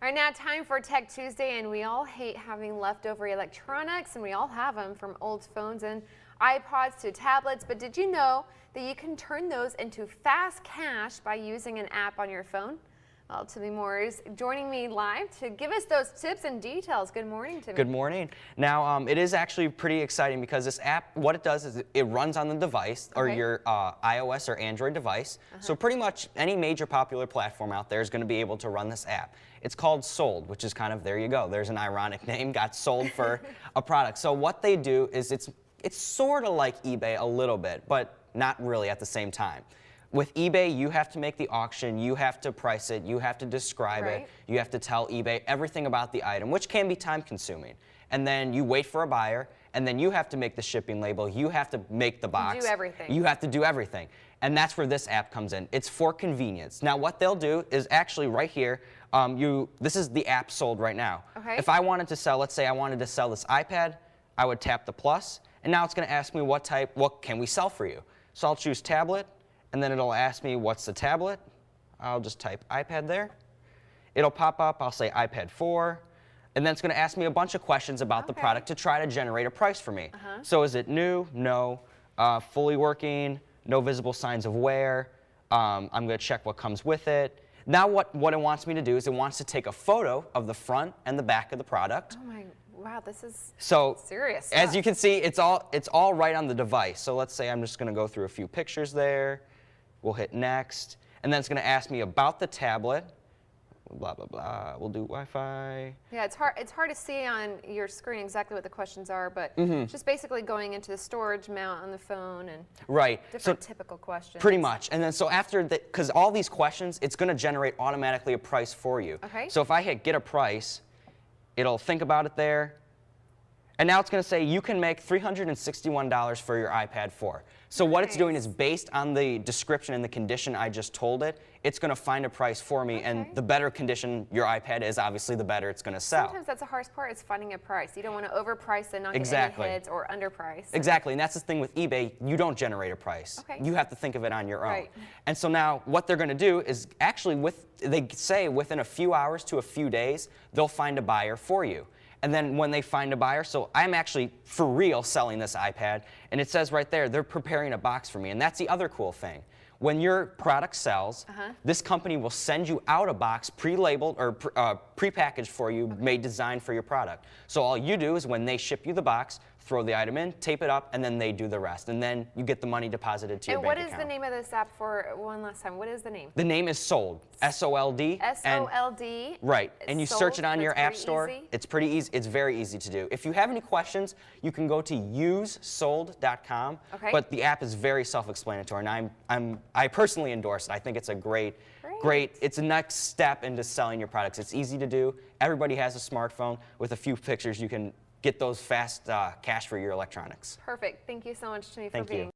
All right, now time for Tech Tuesday, and we all hate having leftover electronics, and we all have them, from old phones and iPods to tablets. But did you know that you can turn those into fast cash by using an app on your phone? Well, Timmy Moore is joining me live to give us those tips and details. Good morning, Timmy. Good morning. Now, it is actually pretty exciting because this app, what it does is it runs on the device, or your iOS or Android device. So pretty much any major popular platform out there is going to be able to run this app. It's called Sold, which is kind of, there you go. There's an ironic name, got sold for a product. So what they do is it's sort of like eBay a little bit, but not really at the same time. With eBay, you have to make the auction, you have to price it, you have to describe it, you have to tell eBay everything about the item, which can be time-consuming. And then you wait for a buyer, and then you have to make the shipping label, you have to make the box. Do everything. You have to do everything. And that's where this app comes in. It's for convenience. Now, what they'll do is actually right here, this is the app Sold right now. If I wanted to sell, let's say I wanted to sell this iPad, I would tap the plus, and now it's going to ask me what can we sell for you. So I'll choose tablet, and then it'll ask me what's the tablet. I'll just type iPad there. It'll pop up, I'll say iPad 4, and then it's going to ask me a bunch of questions about the product to try to generate a price for me. So is it new? No. Fully working? No visible signs of wear. I'm going to check what comes with it. Now what it wants me to do is it wants to take a photo of the front and the back of the product. Oh my, wow, this is serious stuff. As you can see, it's all right on the device. So let's say I'm just going to go through a few pictures there. We'll hit next, and then it's going to ask me about the tablet. Blah blah blah. We'll do Wi-Fi. Yeah, it's hard to see on your screen exactly what the questions are, but just basically going into the storage mount on the phone and different typical questions. Pretty much, and then so after that, because all these questions, it's going to generate automatically a price for you. So if I hit get a price, it'll think about it there. And now it's going to say you can make $361 for your iPad 4. So what it's doing is based on the description and the condition I just told it, it's going to find a price for me. And the better condition your iPad is, obviously, the better it's going to sell. Sometimes that's the hardest part, is finding a price. You don't want to overprice and not get any hits, or underprice. Exactly, and that's the thing with eBay. You don't generate a price. You have to think of it on your own. And so now what they're going to do is actually, they say within a few hours to a few days, they'll find a buyer for you. And then when they find a buyer, so I'm actually for real selling this iPad, and it says right there, they're preparing a box for me. And that's the other cool thing. When your product sells, this company will send you out a box pre-labeled or pre-packaged for you, designed for your product. So all you do is when they ship you the box, throw the item in, tape it up, and then they do the rest. And then you get the money deposited to your bank account. And what is the name of this app, for one last time? What is the name? The name is Sold. S-O-L-D. S-O-L-D. Right. And you search it on your app store. It's pretty easy. It's very easy to do. If you have any questions, you can go to usesold.com. But the app is very self-explanatory, and I personally endorse it. I think it's a great, it's a next step into selling your products. It's easy to do. Everybody has a smartphone. With a few pictures, you can get those fast cash for your electronics. Perfect. Thank you so much, Timmy, for being here.